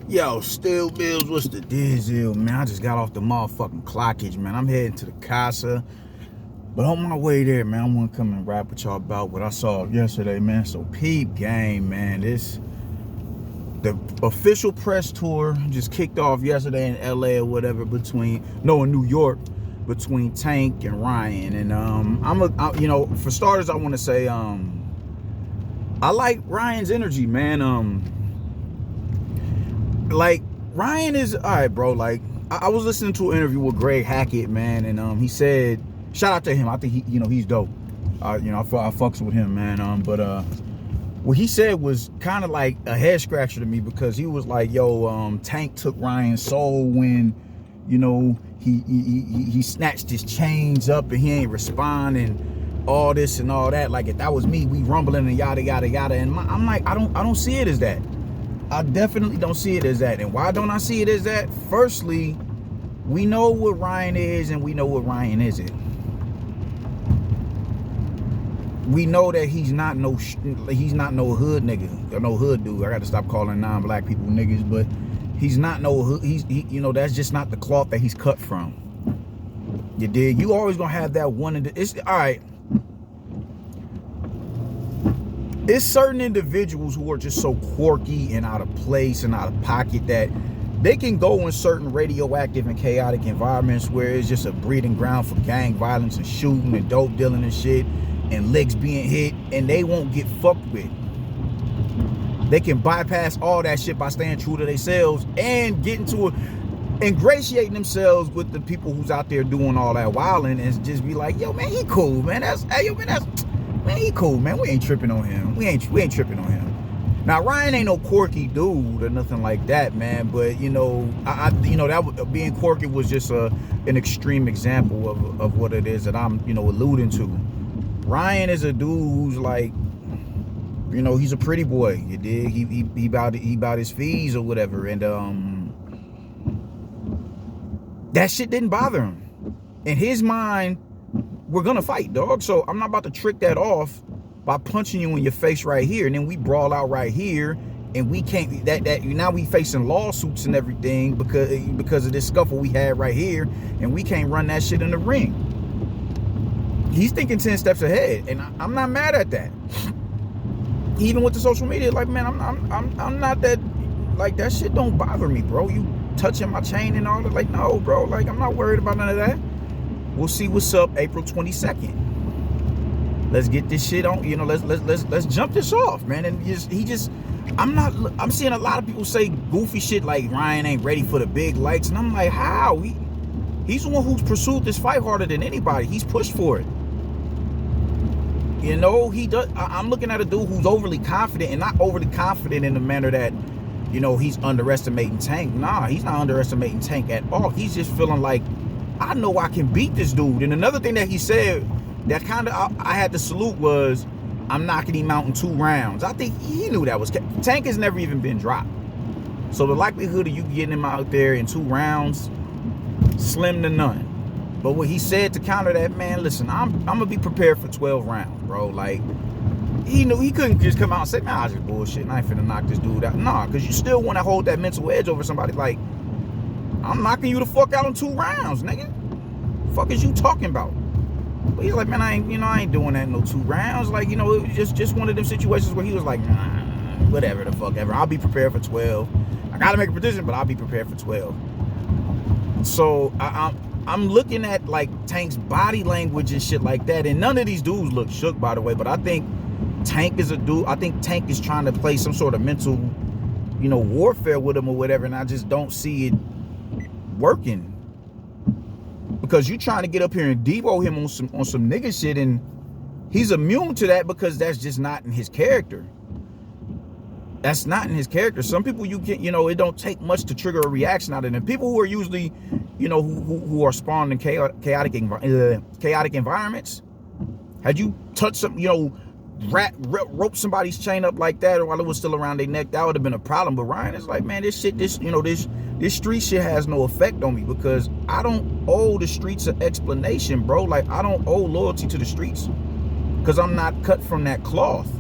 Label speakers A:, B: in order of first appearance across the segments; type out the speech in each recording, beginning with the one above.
A: Yo, Still Bills, what's the deal, man? I just got off the motherfucking clockage, man. I'm heading to the Casa. But on my way there, man, I want to come and rap with y'all about what I saw yesterday, man. So peep game, man. The official press tour just kicked off yesterday in LA or whatever in New York, between Tank and Ryan. And for starters, I want to say I like Ryan's energy, man. Like, Ryan is all right, bro. Like, I was listening to an interview with Greg Hackett, man, and he said, shout out to him. I think he's dope. I fucks with him, man. But what he said was kind of like a head scratcher to me, because he was like, yo, Tank took Ryan's soul when, he snatched his chains up and he ain't responding, all this and all that. Like, if that was me, we rumbling and yada yada yada. And I'm like, I don't see it as that. I definitely don't see it as that. And why don't I see it as that? Firstly, we know what Ryan is and we know what Ryan isn't. We know that he's not no hood nigga or no hood dude. I got to stop calling non-black people niggas, but he's not no hood. That's just not the cloth that he's cut from. You dig? You always gonna have that one. It's all right. There's certain individuals who are just so quirky and out of place and out of pocket that they can go in certain radioactive and chaotic environments where it's just a breeding ground for gang violence and shooting and dope dealing and shit and legs being hit, and they won't get fucked with. They can bypass all that shit by staying true to themselves and ingratiating themselves with the people who's out there doing all that wilding, and just be like, yo, man, he cool, man. Man, he cool, man. We ain't tripping on him. We ain't tripping on him. Now, Ryan ain't no quirky dude or nothing like that, man. But that being quirky was just an extreme example of what it is that I'm alluding to. Ryan is a dude who's like, he's a pretty boy. You dig? He about his fees or whatever, and that shit didn't bother him. In his mind, we're gonna fight, dog. So I'm not about to trick that off by punching you in your face right here, and then we brawl out right here, and we can't. Now we facing lawsuits and everything because of this scuffle we had right here, and we can't run that shit in the ring. He's thinking 10 steps ahead, and I'm not mad at that. Even with the social media, like, man, I'm not that. Like, that shit don't bother me, bro. You touching my chain and all that, like, no, bro. Like, I'm not worried about none of that. We'll see what's up April 22nd. Let's get this shit on. Let's jump this off, man. And I'm seeing a lot of people say goofy shit like Ryan ain't ready for the big lights, and I'm like, how? He's the one who's pursued this fight harder than anybody. He's pushed for it. He does. I'm looking at a dude who's overly confident, and not overly confident in the manner that, he's underestimating Tank. Nah, he's not underestimating Tank at all. He's just feeling like, I know I can beat this dude. And another thing that he said that kind of I had to salute was, I'm knocking him out in 2 rounds. I think he knew that was Tank has never even been dropped. So the likelihood of you getting him out there in 2 rounds, slim to none. But what he said to counter that, man, listen, I'm gonna be prepared for 12 rounds, bro. Like, he knew he couldn't just come out and say, man, I was just bullshit. I ain't finna knock this dude out. Nah, because you still want to hold that mental edge over somebody. Like, I'm knocking you the fuck out in 2 rounds, nigga. The fuck is you talking about? But he's like, man, I ain't doing that in no 2 rounds. Like, it was just one of them situations where he was like, nah, whatever the fuck ever. I'll be prepared for 12. I gotta make a prediction, but I'll be prepared for 12. So I'm looking at like Tank's body language and shit like that, and none of these dudes look shook, by the way. But I think Tank is a dude. I think Tank is trying to play some sort of mental, warfare with him or whatever, and I just don't see it working, because you trying to get up here and Devo him on some nigga shit, and he's immune to that because that's just not in his character. That's not in his character. Some people you can, it don't take much to trigger a reaction out of them. People who are usually, who are spawned in chaotic environments. Had you touched some, rope somebody's chain up like that, or while it was still around their neck, that would have been a problem. But Ryan is like, man, this street shit has no effect on me, because I don't owe the streets an explanation, bro. Like, I don't owe loyalty to the streets, because I'm not cut from that cloth.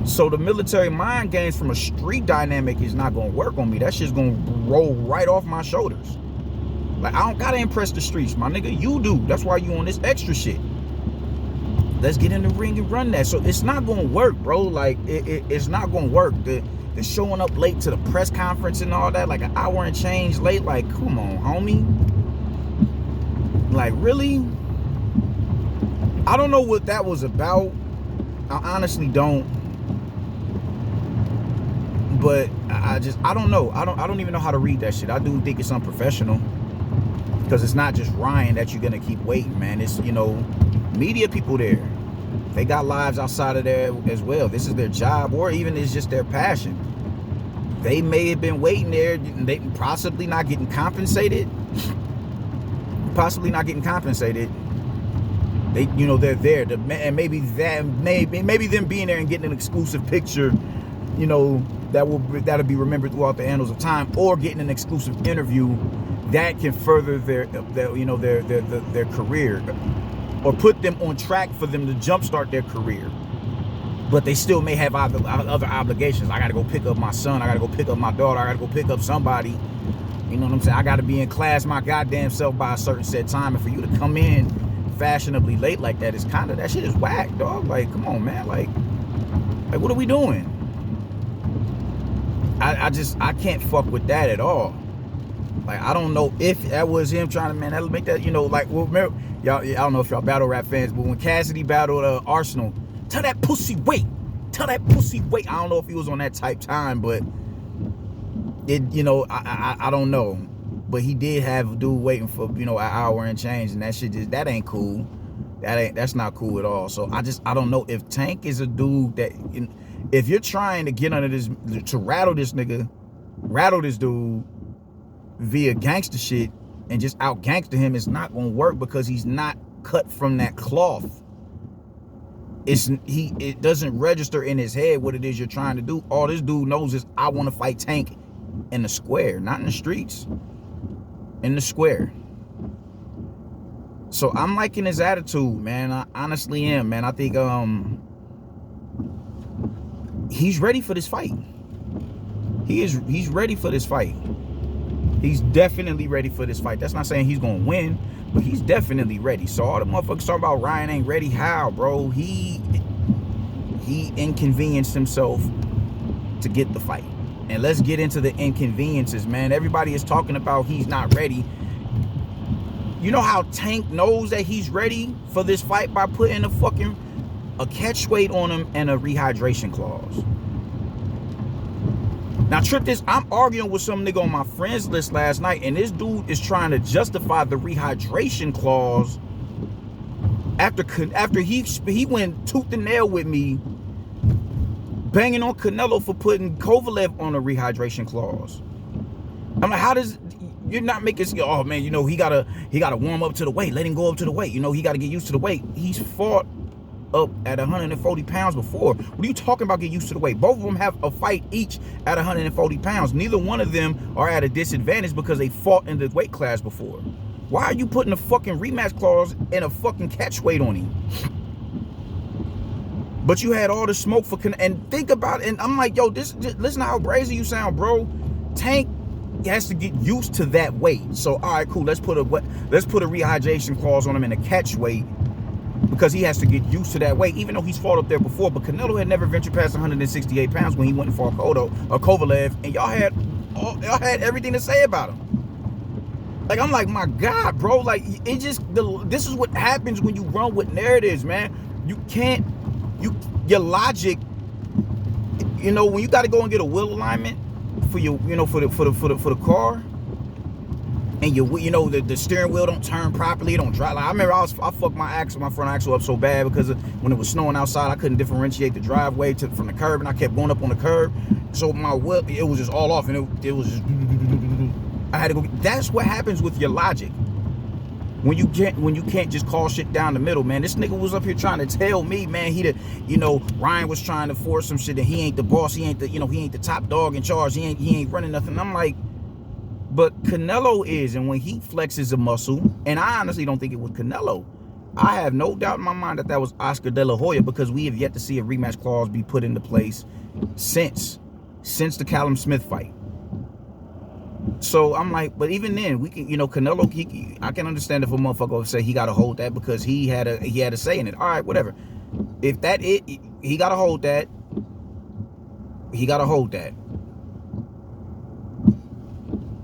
A: So the military mind games from a street dynamic is not gonna work on me. That shit's gonna roll right off my shoulders. Like, I don't gotta impress the streets, my nigga. You do. That's why you on this extra shit. Let's get in the ring and run that. So it's not gonna work, bro. Like, it's not gonna work. The showing up late to the press conference and all that, like an hour and change late. Like, come on, homie. Like, really? I don't know what that was about. I honestly don't. But I don't know. I don't even know how to read that shit. I do think it's unprofessional. Because it's not just Ryan that you're gonna keep waiting, man. It's, you know, media people there. They got lives outside of there as well. This is their job, or even it's just their passion. They may have been waiting there, they possibly not getting compensated. Possibly not getting compensated. They, you know, they're there. And maybe them being there and getting an exclusive picture, you know, that'll be remembered throughout the annals of time, or getting an exclusive interview that can further their career, or put them on track for them to jumpstart their career. But they still may have other obligations. I gotta go pick up my son. I gotta go pick up my daughter. I gotta go pick up somebody. You know what I'm saying? I gotta be in class my goddamn self by a certain set time. And for you to come in fashionably late like that is kind of, that shit is whack, dog. Like, come on, man. Like what are we doing? I can't fuck with that at all. Like, I don't know if that was him trying to, man, that'll make that, you know, like, well, remember, y'all, I don't know if y'all battle rap fans, but when Cassidy battled Arsenal, tell that pussy wait. I don't know if he was on that type time, but it, you know, I don't know. But he did have a dude waiting for, you know, an hour and change, and that shit just, that ain't cool. That's not cool at all. So I don't know if Tank is a dude that, if you're trying to get under this, to rattle this dude via gangster shit and just out gangster him, it's not gonna work, because he's not cut from that cloth. It doesn't register in his head what it is you're trying to do. All this dude knows is, I want to fight Tank in the square, not in the streets, in the square. So I'm liking his attitude, man. I honestly am, man. I think he's ready for this fight. He's ready for this fight. He's definitely ready for this fight. That's not saying he's gonna win, but he's definitely ready. So all the motherfuckers talking about Ryan ain't ready. How, bro? He inconvenienced himself to get the fight. And let's get into the inconveniences, man. Everybody is talking about he's not ready. You know how Tank knows that he's ready for this fight? By putting a catch weight on him and a rehydration clause. Now, trip this, I'm arguing with some nigga on my friends list last night, and this dude is trying to justify the rehydration clause after he went tooth and nail with me, banging on Canelo for putting Kovalev on a rehydration clause. I'm like, how does, you're not making, oh man, you know, he gotta warm up to the weight, let him go up to the weight, you know, he gotta get used to the weight. He's fought up at 140 pounds before. What are you talking about get used to the weight? Both of them have a fight each at 140 pounds. Neither one of them are at a disadvantage because they fought in the weight class before. Why are you putting a fucking rematch clause and a fucking catch weight on him? But you had all the smoke for, and think about it, and I'm like, yo, listen how crazy you sound, bro. Tank has to get used to that weight. So all right, cool, let's put a rehydration clause on him and a catch weight, because he has to get used to that weight, even though he's fought up there before. But Canelo had never ventured past 168 pounds when he went and fought Kovalev, and y'all had everything to say about him. Like, I'm like, my God, bro, like, it just, this is what happens when you run with narratives, man. Your logic, you know, when you got to go and get a wheel alignment for your, you know, for the car, and you know, the steering wheel don't turn properly, it don't drive. Like, I remember I fucked my front axle up so bad because when it was snowing outside, I couldn't differentiate the driveway from the curb, and I kept going up on the curb. So my wheel, it was just all off, and it was just, I had to go. That's what happens with your logic. When you can't just call shit down the middle, man. This nigga was up here trying to tell me, man, Ryan was trying to force some shit, and he ain't the boss, he ain't the top dog in charge, he ain't running nothing. I'm like, but Canelo is, and when he flexes a muscle, and I honestly don't think it was Canelo, I have no doubt in my mind that was Oscar De La Hoya, because we have yet to see a rematch clause be put into place since the Callum Smith fight. So I'm like, but even then, we can, Canelo. I can understand if a motherfucker would say he got to hold that because he had a say in it. All right, whatever. If that he got to hold that. He got to hold that.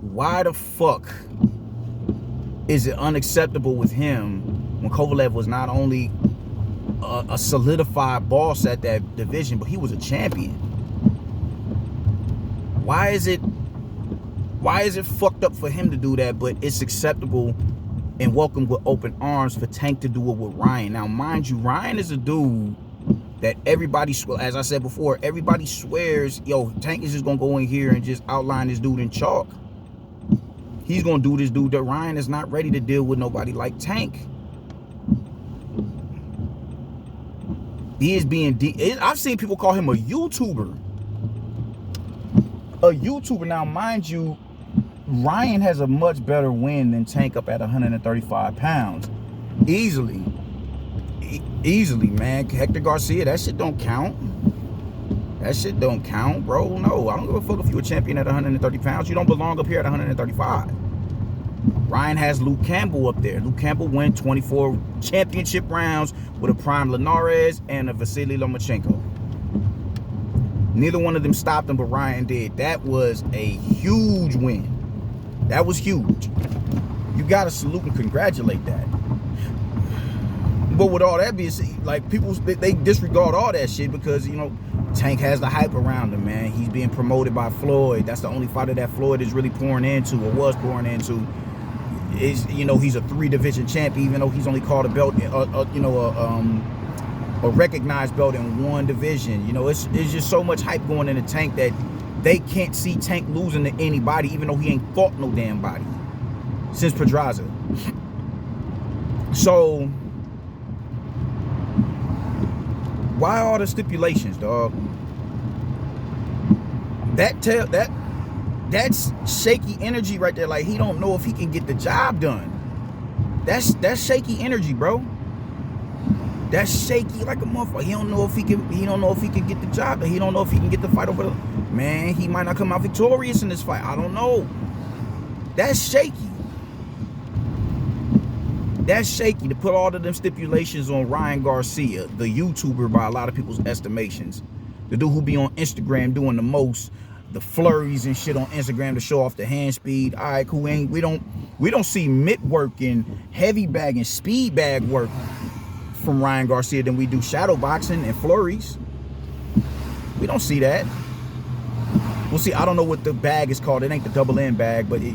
A: Why the fuck is it unacceptable with him when Kovalev was not only a solidified boss at that division, but he was a champion? Why is it fucked up for him to do that, but it's acceptable and welcomed with open arms for Tank to do it with Ryan? Now, mind you, Ryan is a dude that everybody, as I said before, everybody swears, yo, Tank is just gonna go in here and just outline this dude in chalk. He's gonna do this dude. That Ryan is not ready to deal with nobody like Tank. He is being I've seen people call him a YouTuber. A YouTuber. Now, mind you, Ryan has a much better win than Tank up at 135 pounds. Easily, man. Hector Garcia, that shit don't count. That shit don't count, bro. No, I don't give a fuck if you're a champion at 130 pounds. You don't belong up here at 135. Ryan has Luke Campbell up there. Luke Campbell won 24 championship rounds with a prime Linares and a Vasily Lomachenko. Neither one of them stopped him, but Ryan did. That was a huge win. That was huge. You gotta salute and congratulate that. But with all that being said, like, people, they disregard all that shit because, Tank has the hype around him, man. He's being promoted by Floyd. That's the only fighter that Floyd is really pouring into, or was pouring into. Is, he's a 3-division champ, even though he's only called a belt, a recognized belt in 1 division. It's just so much hype going in the Tank that they can't see Tank losing to anybody, even though he ain't fought no damn body since Pedraza. So why all the stipulations, dog? That's shaky energy right there. Like, he don't know if he can get the job done. That's shaky energy, bro. That's shaky like a motherfucker. He don't know if he can get the job done. He don't know if he can get the fight over the man. He might not come out victorious in this fight. I don't know. That's shaky. That's shaky to put all of them stipulations on Ryan Garcia, the YouTuber by a lot of people's estimations. The dude who be on Instagram doing the most, the flurries and shit on Instagram to show off the hand speed. All right, cool. We don't see mitt work and heavy bag and speed bag work from Ryan Garcia than we do shadow boxing and flurries. We don't see that. We'll see. I don't know what the bag is called. It ain't the double end bag, but it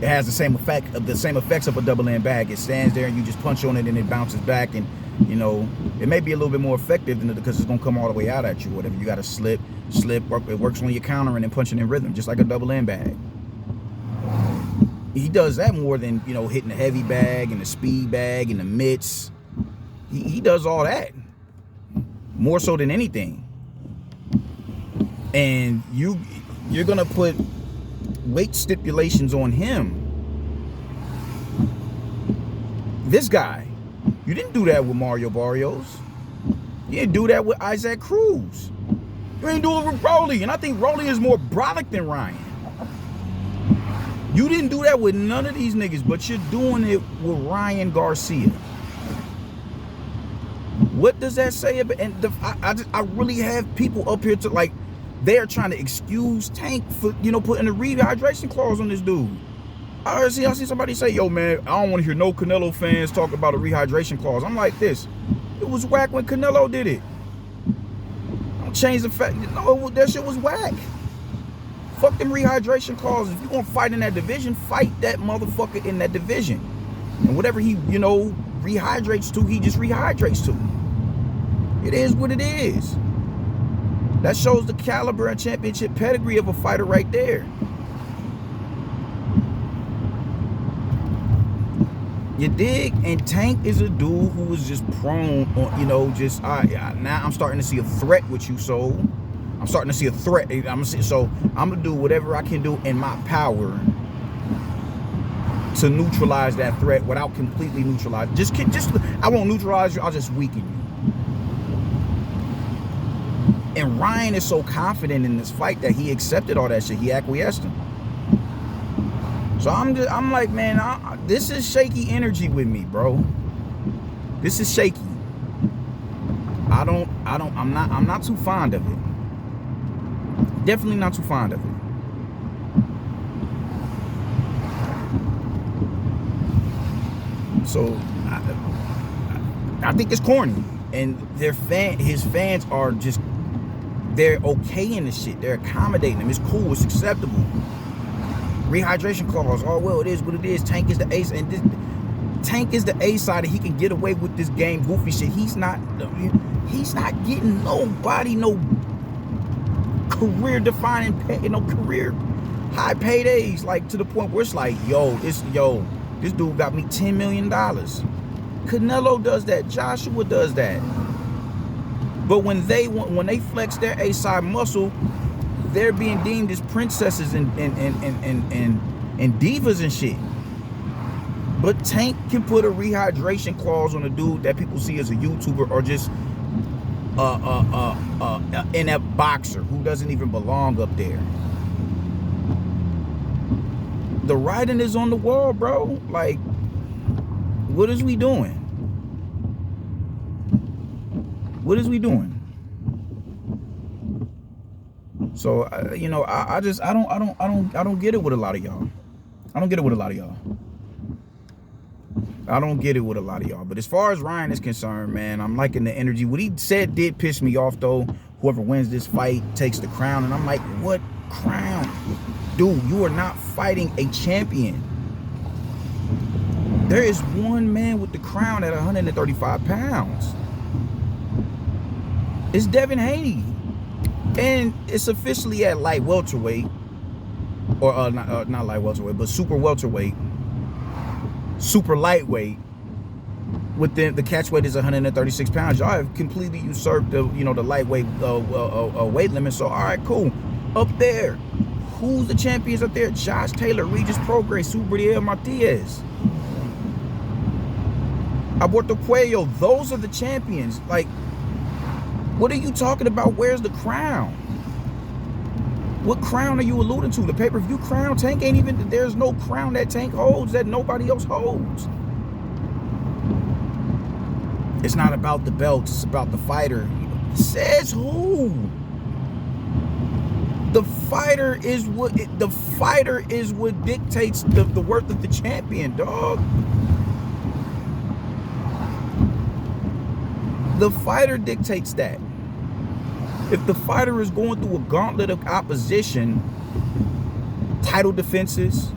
A: has the same effects of a double end bag. It stands there and you just punch on it and it bounces back, and it may be a little bit more effective than because it's gonna come all the way out at you. Whatever, you got to slip. It works when you're countering and punching in rhythm, just like a double end bag. He does that more than hitting the heavy bag and the speed bag and the mitts. He does all that more so than anything. And you're gonna put weight stipulations on him. This guy, you didn't do that with Mario Barrios. You didn't do that with Isaac Cruz. You ain't doing it with Rolly, and I think Rolly is more brolic than Ryan. You didn't do that with none of these niggas, but you're doing it with Ryan Garcia. What does that say about? And I really have people up here to, like, they're trying to excuse Tank for putting a rehydration clause on this dude. I see somebody say, yo, man, I don't want to hear no Canelo fans talk about a rehydration clause. I'm like this. It was whack when Canelo did it. Don't change the fact. No, that shit was whack. Fuck them rehydration clauses. If you're going to fight in that division, fight that motherfucker in that division. And whatever he, rehydrates to, he just rehydrates to. It is what it is. That shows the caliber and championship pedigree of a fighter right there. You dig? And Tank is a dude who is just prone on, now I'm starting to see a threat with you, so I'm starting to see a threat. So I'm gonna do whatever I can do in my power to neutralize that threat without completely neutralizing. Just I won't neutralize you. I'll just weaken you. And Ryan is so confident in this fight that he accepted all that shit. He acquiesced him. So I'm like, man, this is shaky energy with me, bro. This is shaky. I'm not too fond of it. Definitely not too fond of it. So I think it's corny, and his fans are just, they're okay in the shit. They're accommodating him. It's cool. It's acceptable. Rehydration clause. Oh well, it is what it is. Tank is the ace, and Tank is the A side, and he can get away with this game goofy shit. He's not getting nobody no career defining career high paydays, like to the point where it's like, this dude got me $10 million. Canelo does that. Joshua does that. But when they flex their A side muscle, they're being deemed as princesses and divas and shit. But Tank can put a rehydration clause on a dude that people see as a YouTuber or just inept boxer who doesn't even belong up there. The writing is on the wall, bro. Like, what is we doing? What is we doing? So I don't get it with a lot of y'all. I don't get it with a lot of y'all. But as far as Ryan is concerned, man, I'm liking the energy. What he said did piss me off, though. Whoever wins this fight takes the crown. And I'm like, what crown? Dude, you are not fighting a champion. There is one man with the crown at 135 pounds. It's Devin Haney. And it's officially at light welterweight. Or not light welterweight, but super welterweight. Super lightweight. Within the catch weight is 136 pounds. Y'all have completely usurped the the lightweight weight limit. So all right, cool. Up there, who's the champions up there? Josh Taylor, Regis Prograis, Subriel Martinez, Alberto Cuello. Those are the champions. Like, what are you talking about? Where's the crown? What crown are you alluding to? The pay-per-view crown? Tank ain't even, there's no crown that Tank holds that nobody else holds. It's not about the belts, it's about the fighter. Says who? The fighter is what dictates the worth of the champion, dog. The fighter dictates that. If the fighter is going through a gauntlet of opposition, title defenses,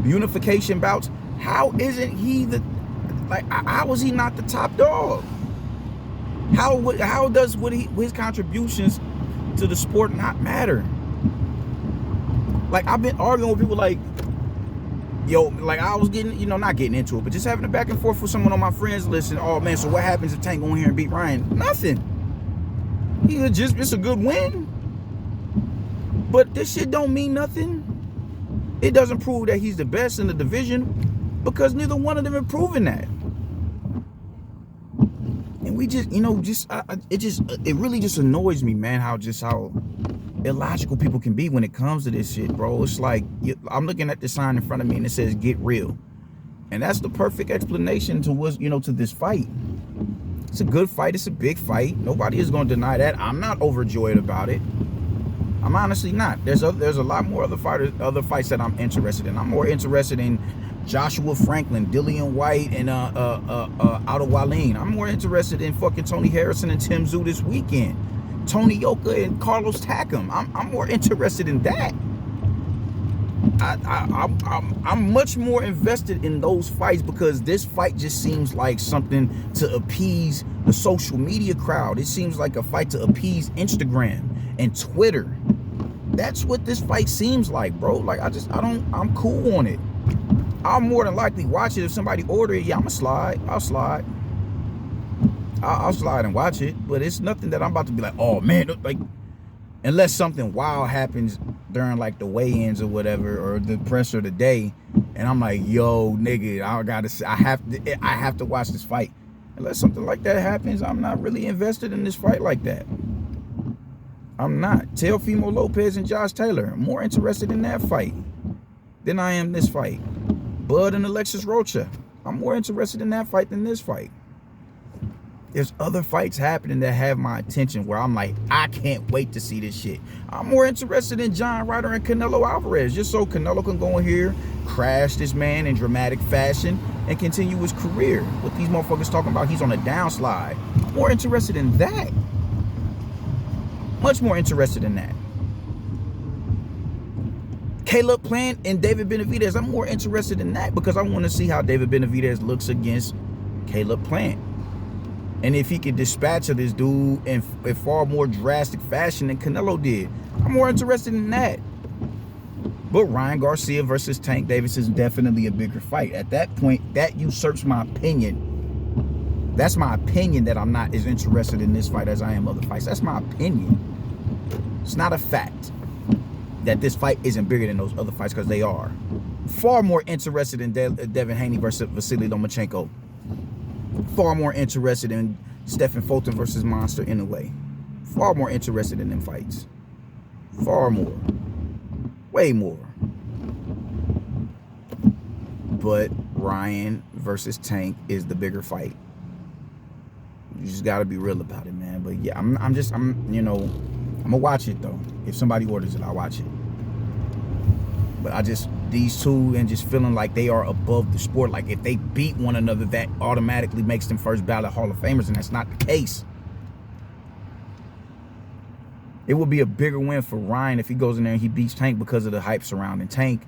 A: unification bouts, how isn't he how is he not the top dog? How does his contributions to the sport not matter? Like, I've been arguing with people like, I was getting, not getting into it, but just having a back and forth with someone on my friends list, and, oh man, so what happens if Tank go in here and beat Ryan? Nothing. It's a good win. But this shit don't mean nothing. It doesn't prove that he's the best in the division, because neither one of them are proving that. And we just, it really just annoys me, man, how illogical people can be when it comes to this shit, bro. It's like, I'm looking at the sign in front of me and it says "Get Real," and that's the perfect explanation to to this fight. It's a good fight. It's a big fight. Nobody is going to deny that. I'm not overjoyed about it. I'm honestly not. There's a lot more other fights that I'm interested in. I'm more interested in Joshua Franklin, Dillian White, and Otto Wallin. I'm more interested in fucking Tony Harrison and Tim Tszyu this weekend. Tony Yoka and Carlos Takam. I'm more interested in that. I'm much more invested in those fights, because this fight just seems like something to appease the social media crowd. It seems like a fight to appease Instagram and Twitter. That's what this fight seems like, bro. Like, I'm cool on it. I'll more than likely watch it if somebody order it. Yeah, I'll slide and watch it, but it's nothing that I'm about to be like, oh man, like, Unless something wild happens during like the weigh-ins or whatever, or the press of the day, and I'm like, yo, nigga, I have to watch this fight. Unless something like that happens, I'm not really invested in this fight like that. I'm not. Teofimo Lopez and Josh Taylor, I'm more interested in that fight than I am this fight. Bud and Alexis Rocha, I'm more interested in that fight than this fight. There's other fights happening that have my attention where I'm like, I can't wait to see this shit. I'm more interested in John Ryder and Canelo Alvarez, just so Canelo can go in here, crash this man in dramatic fashion, and continue his career. What these motherfuckers talking about, he's on a downslide. I'm more interested in that. Much more interested in that. Caleb Plant and David Benavidez, I'm more interested in that because I want to see how David Benavidez looks against Caleb Plant. And if he can dispatch of this dude in far more drastic fashion than Canelo did, I'm more interested in that. But Ryan Garcia versus Tank Davis is definitely a bigger fight. At that point, that usurps my opinion. That's my opinion that I'm not as interested in this fight as I am other fights. That's my opinion. It's not a fact that this fight isn't bigger than those other fights, because they are. Far more interested in Devin Haney versus Vasily Lomachenko. Far more interested in Stephen Fulton versus Monster Inoue. Far more interested in them fights. Far more. Way more. But Ryan versus Tank is the bigger fight. You just gotta be real about it, man. But yeah, I'm gonna watch it though. If somebody orders it, I'll watch it. But these two, and just feeling like they are above the sport. Like if they beat one another, that automatically makes them first ballot Hall of Famers, and that's not the case. It would be a bigger win for Ryan if he goes in there and he beats Tank because of the hype surrounding Tank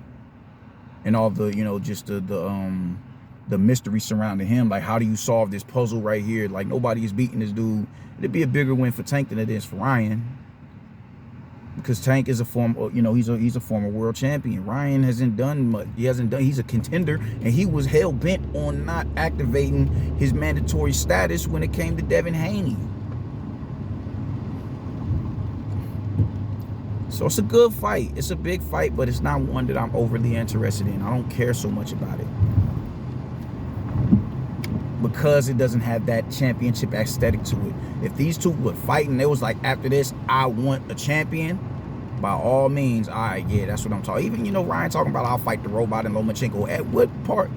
A: and all the, just the mystery surrounding him. Like, how do you solve this puzzle right here? Like, nobody is beating this dude. It'd be a bigger win for Tank than it is for Ryan, because Tank is a former, he's a former world champion. Ryan hasn't done much. He's a contender, and he was hell bent on not activating his mandatory status when it came to Devin Haney. So it's a good fight. It's a big fight, but it's not one that I'm overly interested in. I don't care so much about it, because it doesn't have that championship aesthetic to it. If these two were fighting, it was like, after this, I want a champion, by all means, all right, yeah, that's what I'm talking. Even, Ryan talking about, I'll fight the robot and Lomachenko. At what part?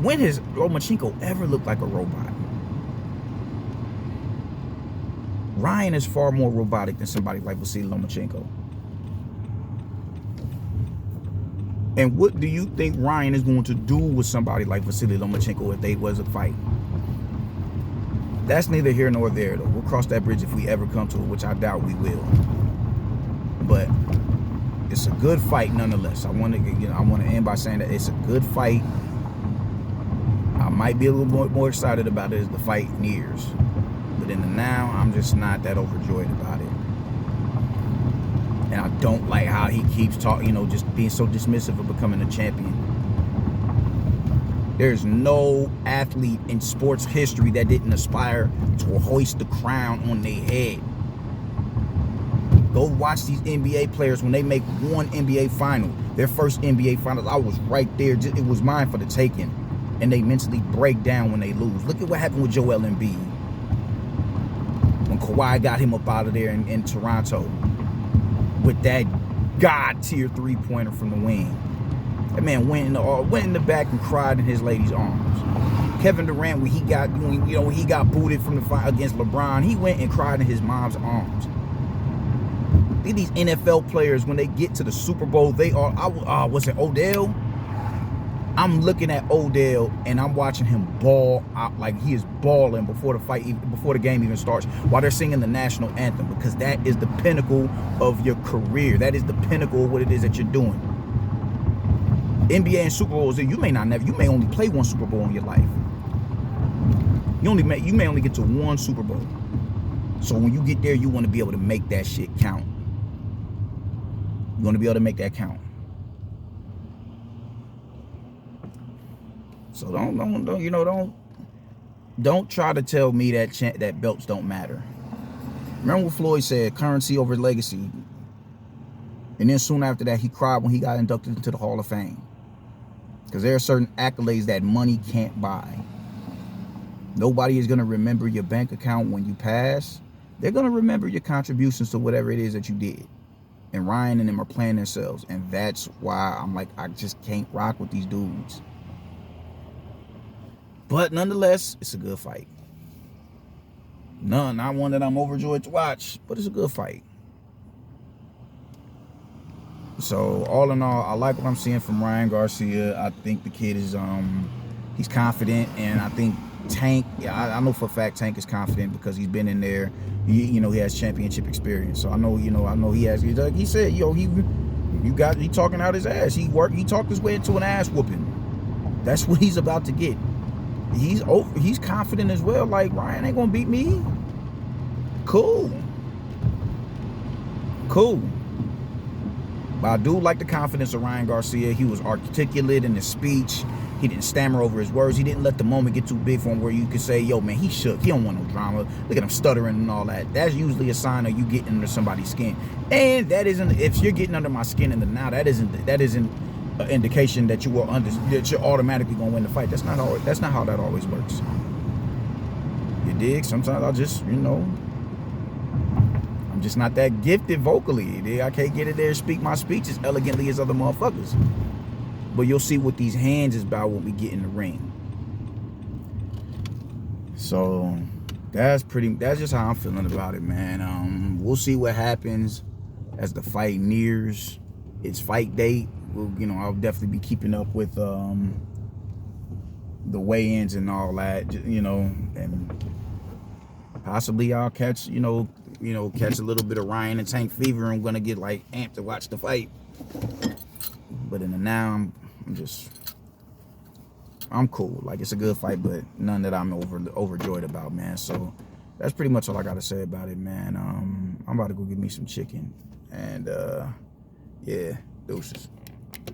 A: When has Lomachenko ever looked like a robot? Ryan is far more robotic than somebody like Vasily Lomachenko. And what do you think Ryan is going to do with somebody like Vasily Lomachenko if they was a fight? That's neither here nor there, though. We'll cross that bridge if we ever come to it, which I doubt we will. But it's a good fight nonetheless. I want to end by saying that it's a good fight. I might be a little more excited about it as the fight nears, but in the now, I'm just not that overjoyed about it. And I don't like how he keeps talking, just being so dismissive of becoming a champion. There's no athlete in sports history that didn't aspire to hoist the crown on their head. Go watch these NBA players when they make one NBA final, their first NBA finals. I was right there. It was mine for the taking. And they mentally break down when they lose. Look at what happened with Joel Embiid when Kawhi got him up out of there in Toronto with that God tier 3-pointer from the wing. That man went in the back and cried in his lady's arms. Kevin Durant, when he got booted from the fight against LeBron, he went and cried in his mom's arms. Look at these NFL players, when they get to the Super Bowl, they are. Was it Odell? I'm looking at Odell and I'm watching him ball out, like he is balling before the game even starts, while they're singing the national anthem, because that is the pinnacle of your career. That is the pinnacle of what it is that you're doing. NBA and Super Bowls, you may only play one Super Bowl in your life. You may only get to one Super Bowl. So when you get there, you want to be able to make that shit count. You want to be able to make that count. So don't try to tell me that belts don't matter. Remember what Floyd said, currency over legacy. And then soon after that, he cried when he got inducted into the Hall of Fame. Because there are certain accolades that money can't buy. Nobody is going to remember your bank account when you pass. They're going to remember your contributions to whatever it is that you did. And Ryan and them are playing themselves. And that's why I'm like, I just can't rock with these dudes. But nonetheless, it's a good fight. Not one that I'm overjoyed to watch, but it's a good fight. So all in all, I like what I'm seeing from Ryan Garcia. I think the kid is he's confident, and I think Tank, I know for a fact Tank is confident because he's been in there. He has championship experience. So I know he has. Like he said, he talking out his ass. He talked his way into an ass whooping. That's what he's about to get. He's confident as well. Like, Ryan ain't gonna beat me. Cool. But I do like the confidence of Ryan Garcia. He was articulate in his speech. He didn't stammer over his words. He didn't let the moment get too big for him where you could say, yo, man, he shook. He don't want no drama. Look at him stuttering and all that. That's usually a sign of you getting under somebody's skin. And that isn't, if you're getting under my skin in the now, that isn't an indication that that you're automatically gonna win the fight. That's not how that always works. You dig? Sometimes I'll just, I'm just not that gifted vocally. I can't get it there and speak my speech as elegantly as other motherfuckers. But you'll see what these hands is about when we get in the ring. So that's just how I'm feeling about it, man. We'll see what happens as the fight nears its fight date. I'll definitely be keeping up with the weigh-ins and all that, and possibly I'll catch, catch a little bit of Ryan and Tank fever. I'm gonna get like amped to watch the fight. But in the now, I'm cool. Like, it's a good fight, but none that I'm overjoyed about, man. So that's pretty much all I gotta say about it, man. I'm about to go get me some chicken, and yeah, deuces.